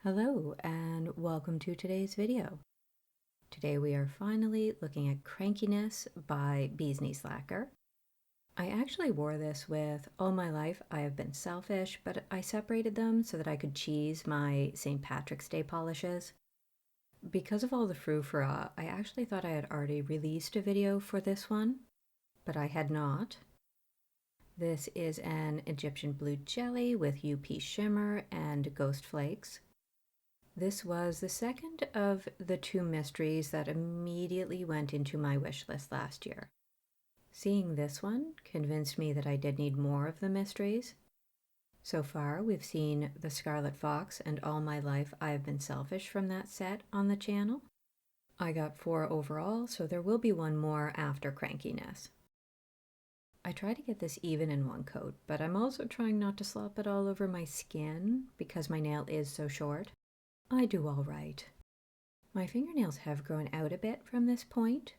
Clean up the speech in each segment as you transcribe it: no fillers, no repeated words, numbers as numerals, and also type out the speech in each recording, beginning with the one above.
Hello and welcome to today's video. Today we are finally looking at Crankiness by Lacquer. I actually wore this with All My Life I Have Been Selfish, but I separated them so that I could cheese my St. Patrick's Day polishes. Because of all the frou-frou, I actually thought I had already released a video for this one, but I had not. This is an Egyptian blue jelly with UP shimmer and ghost flakes. This was the second of the two mysteries that immediately went into my wish list last year. Seeing this one convinced me that I did need more of the mysteries. So far, we've seen the Scarlet Fox and All My Life I Have Been Selfish from that set on the channel. I got 4 overall, so there will be one more after Crankiness. I try to get this even in one coat, but I'm also trying not to slop it all over my skin because my nail is so short. I do all right. My fingernails have grown out a bit from this point.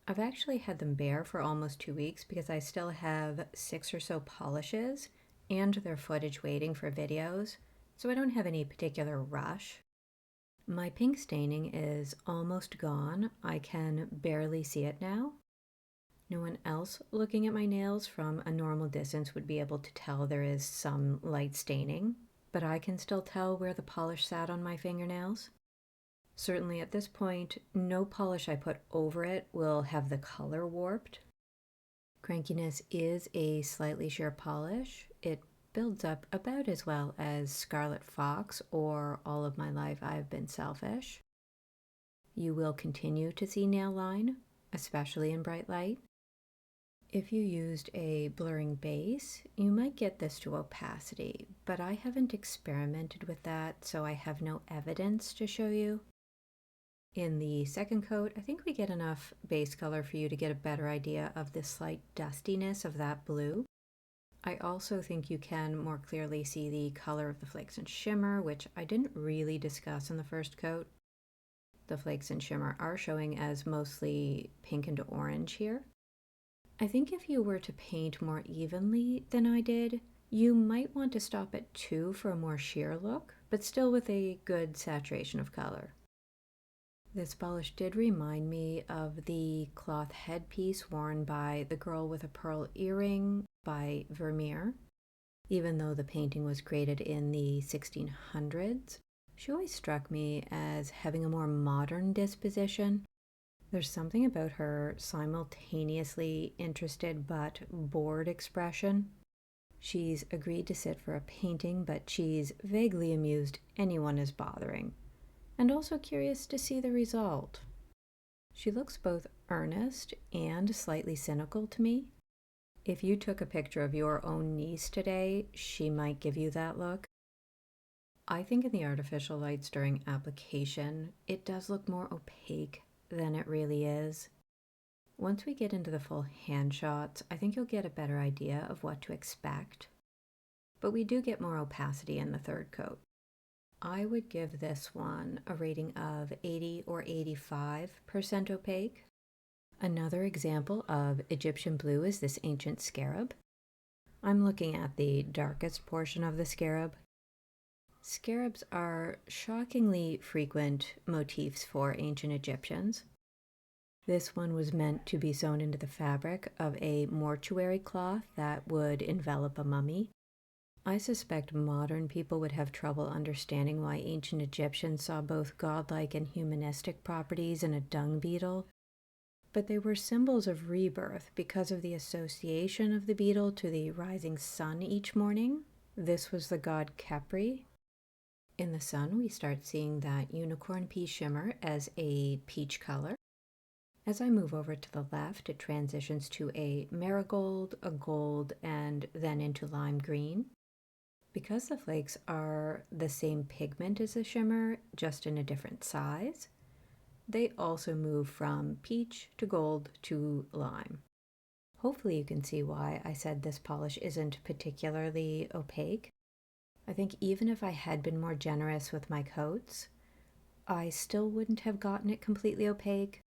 I've actually had them bare for almost 2 weeks because I still have 6 or so polishes and their footage waiting for videos, so I don't have any particular rush. My pink staining is almost gone. I can barely see it now. No one else looking at my nails from a normal distance would be able to tell there is some light staining, but I can still tell where the polish sat on my fingernails. Certainly at this point, no polish I put over it will have the color warped. Crankiness is a slightly sheer polish. It builds up about as well as Scarlet Fox or All of My Life I've Been Selfish. You will continue to see nail line, especially in bright light. If you used a blurring base, you might get this to opacity, but I haven't experimented with that, so I have no evidence to show you. In the second coat, I think we get enough base color for you to get a better idea of the slight dustiness of that blue. I also think you can more clearly see the color of the flakes and shimmer, which I didn't really discuss in the first coat. The flakes and shimmer are showing as mostly pink and orange here. I think if you were to paint more evenly than I did, you might want to stop at 2 for a more sheer look, but still with a good saturation of color. This polish did remind me of the cloth headpiece worn by the girl with a pearl earring by Vermeer. Even though the painting was created in the 1600s, she always struck me as having a more modern disposition. There's something about her simultaneously interested but bored expression. She's agreed to sit for a painting, but she's vaguely amused anyone is bothering, and also curious to see the result. She looks both earnest and slightly cynical to me. If you took a picture of your own niece today, she might give you that look. I think in the artificial lights during application, it does look more opaque than it really is. Once we get into the full hand shots, I think you'll get a better idea of what to expect. But we do get more opacity in the third coat. I would give this one a rating of 80 or 85% opaque. Another example of Egyptian blue is this ancient scarab. I'm looking at the darkest portion of the scarab. Scarabs are shockingly frequent motifs for ancient Egyptians. This one was meant to be sewn into the fabric of a mortuary cloth that would envelop a mummy. I suspect modern people would have trouble understanding why ancient Egyptians saw both godlike and humanistic properties in a dung beetle, but they were symbols of rebirth because of the association of the beetle to the rising sun each morning. This was the god Khepri. In the sun, we start seeing that unicorn pea shimmer as a peach color. As I move over to the left, it transitions to a marigold, a gold, and then into lime green. Because the flakes are the same pigment as the shimmer, just in a different size, they also move from peach to gold to lime. Hopefully you can see why I said this polish isn't particularly opaque. I think even if I had been more generous with my coats, I still wouldn't have gotten it completely opaque.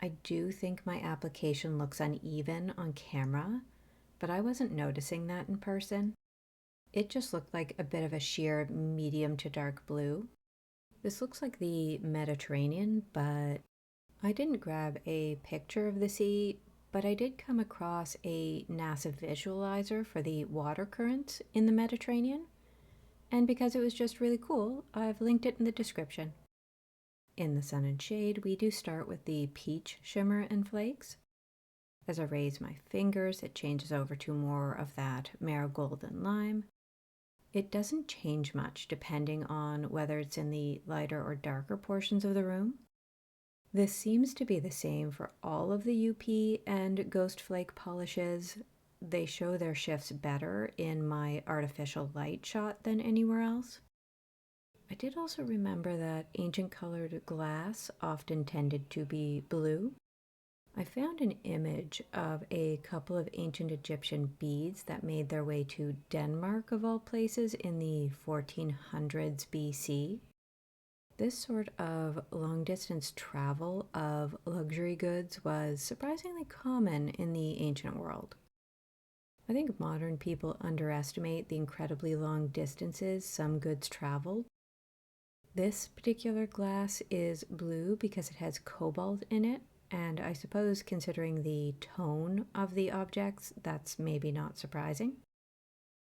I do think my application looks uneven on camera, but I wasn't noticing that in person. It just looked like a bit of a sheer medium to dark blue. This looks like the Mediterranean, but I didn't grab a picture of the sea, but I did come across a NASA visualizer for the water currents in the Mediterranean, and because it was just really cool, I've linked it in the description. In the sun and shade, we do start with the peach shimmer and flakes. As I raise my fingers, it changes over to more of that marigold and lime. It doesn't change much depending on whether it's in the lighter or darker portions of the room. This seems to be the same for all of the UP and Ghost Flake polishes. They show their shifts better in my artificial light shot than anywhere else. I did also remember that ancient colored glass often tended to be blue. I found an image of a couple of ancient Egyptian beads that made their way to Denmark, of all places, in the 1400s BC. This sort of long-distance travel of luxury goods was surprisingly common in the ancient world. I think modern people underestimate the incredibly long distances some goods traveled. This particular glass is blue because it has cobalt in it, and I suppose considering the tone of the objects, that's maybe not surprising.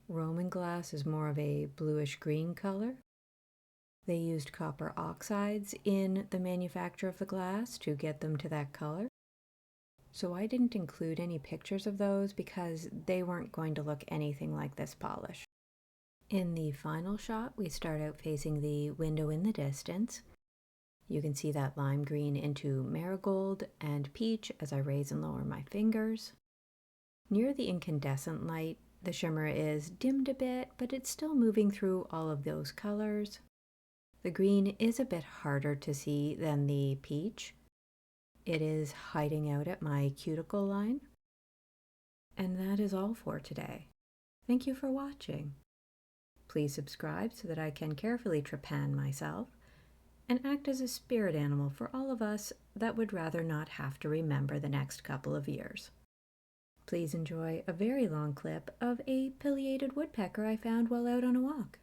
Roman glass is more of a bluish-green color. They used copper oxides in the manufacture of the glass to get them to that color. So I didn't include any pictures of those because they weren't going to look anything like this polish. In the final shot, we start out facing the window in the distance. You can see that lime green into marigold and peach as I raise and lower my fingers. Near the incandescent light, the shimmer is dimmed a bit, but it's still moving through all of those colors. The green is a bit harder to see than the peach. It is hiding out at my cuticle line. And that is all for today. Thank you for watching. Please subscribe so that I can carefully trepan myself and act as a spirit animal for all of us that would rather not have to remember the next couple of years. Please enjoy a very long clip of a pileated woodpecker I found while out on a walk.